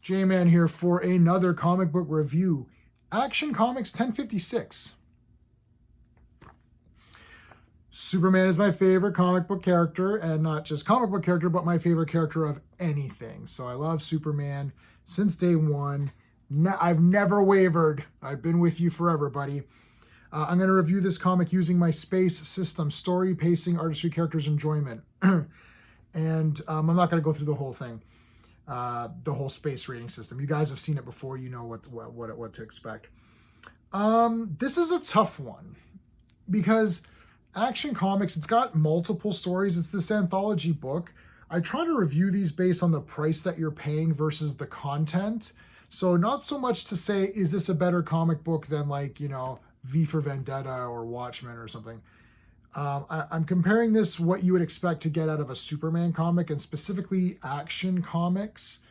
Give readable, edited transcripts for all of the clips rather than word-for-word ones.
J-Man here for another comic book review. Action Comics 1056. Superman is my favorite comic book character, and not just comic book character, but my favorite character of anything. So I love Superman since day one. I've never wavered. I've been with you forever, buddy. I'm going to review this comic using my space system, story, pacing, artistry, characters, enjoyment. And I'm not going to go through the whole thing. The whole space rating system. You guys have seen it before. You know what to expect. This is a tough one because Action Comics, it's got multiple stories. It's this anthology book. I try to review these based on the price that you're paying versus the content. So not so much to say, is this a better comic book than V for Vendetta or Watchmen or something. I'm comparing this what you would expect to get out of a Superman comic, and specifically Action Comics.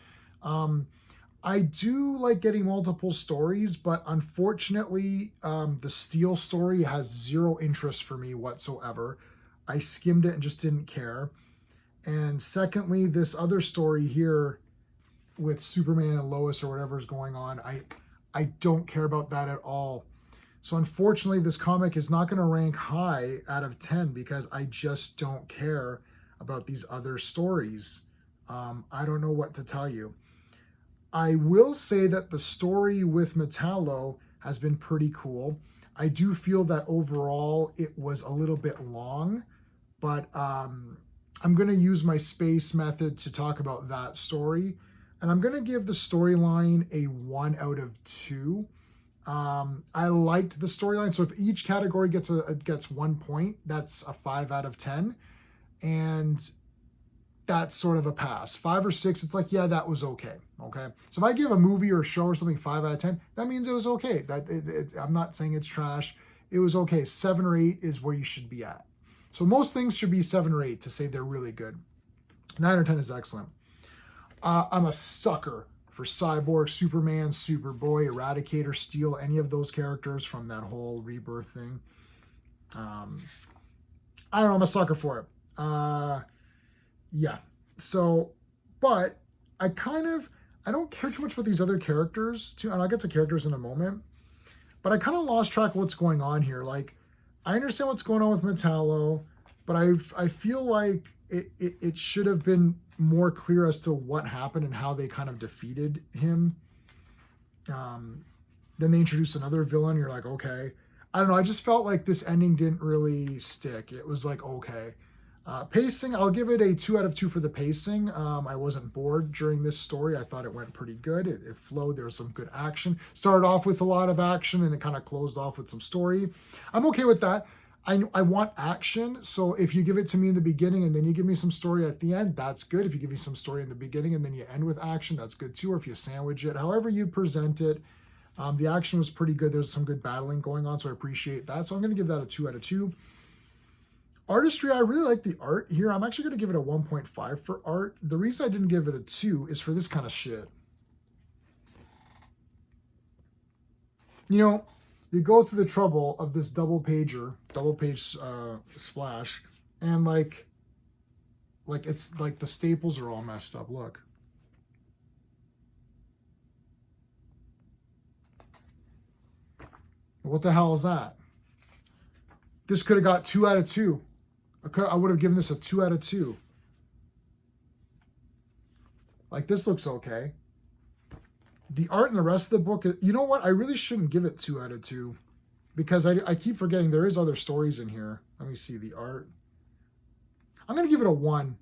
I do like getting multiple stories, but unfortunately, the Steel story has zero interest for me whatsoever. I skimmed it and just didn't care. And secondly, this other story here with Superman and Lois or whatever's going on, I don't care about that at all. So unfortunately, this comic is not going to rank high out of 10 because I just don't care about these other stories. I don't know what to tell you. I will say that the story with Metallo has been pretty cool. I do feel that overall it was a little bit long, but I'm going to use my space method to talk about that story. And I'm going to give the storyline a 1 out of 2. I liked the storyline. So if each category gets 1 point, that's a 5 out of 10. And that's sort of a pass. 5 or 6, it's like, yeah, that was okay. Okay. So if I give a movie or a show or something 5 out of 10, that means it was okay. I'm not saying it's trash. It was okay. 7 or 8 is where you should be at. So most things should be 7 or 8 to say they're really good. 9 or 10 is excellent. I'm a sucker for Cyborg, Superman, Superboy, Eradicator, Steel, any of those characters from that whole Rebirth thing. I don't know, I'm a sucker for it. Yeah. So, but I don't care too much about these other characters too, and I'll get to characters in a moment, but I kind of lost track of what's going on here. Like, I understand what's going on with Metallo, but I feel like it should have been more clear as to what happened and how they kind of defeated him. Then they introduced another villain. You're like, okay. I don't know. I just felt like this ending didn't really stick. It was like, okay. Pacing, I'll give it a 2 out of 2 for the pacing. I wasn't bored during this story. I thought it went pretty good. It flowed. There was some good action. Started off with a lot of action and it kind of closed off with some story. I'm okay with that. I want action, so if you give it to me in the beginning and then you give me some story at the end, that's good. If you give me some story in the beginning and then you end with action, that's good too. Or if you sandwich it, however you present it. The action was pretty good. There's some good battling going on, so I appreciate that. So I'm going to give that a 2 out of 2. Artistry, I really like the art here. I'm actually going to give it a 1.5 for art. The reason I didn't give it a 2 is for this kind of shit. You go through the trouble of this double page splash, and like it's like the staples are all messed up. Look. What the hell is that? This could have got 2 out of 2. I would have given this a 2 out of 2. Like, this looks okay. The art in the rest of the book, you know what? I really shouldn't give it 2 out of 2 because I keep forgetting there is other stories in here. Let me see the art. I'm going to give it a 1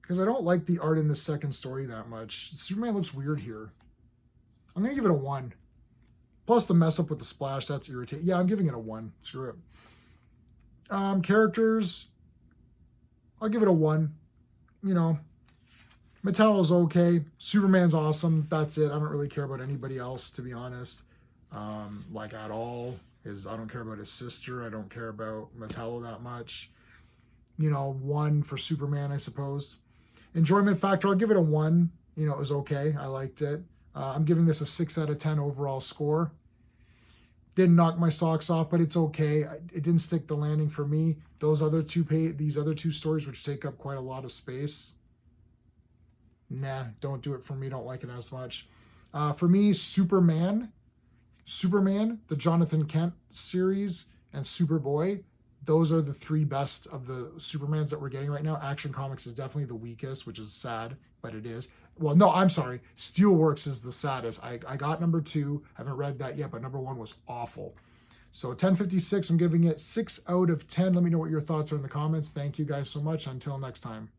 because I don't like the art in the second story that much. Superman looks weird here. I'm going to give it a 1. Plus the mess up with the splash, that's irritating. Yeah, I'm giving it a 1. Screw it. Characters, I'll give it a 1. Metallo's okay. Superman's awesome. That's it. I don't really care about anybody else, to be honest. Like at all. I don't care about his sister. I don't care about Metallo that much. 1 for Superman, I suppose. Enjoyment factor, I'll give it a 1. It was okay. I liked it. I'm giving this a 6 out of 10 overall score. Didn't knock my socks off, but it's okay. It didn't stick the landing for me. These other two stories, which take up quite a lot of space, Nah, don't do it for me. Don't like it as much. For me, Superman, the Jonathan Kent series, and Superboy. Those are the three best of the Supermans that we're getting right now. Action Comics is definitely the weakest, which is sad, but it is. Well, no, I'm sorry. Steelworks is the saddest. I got number 2. Haven't read that yet, but number 1 was awful. So 1056, I'm giving it 6 out of 10. Let me know what your thoughts are in the comments. Thank you guys so much. Until next time.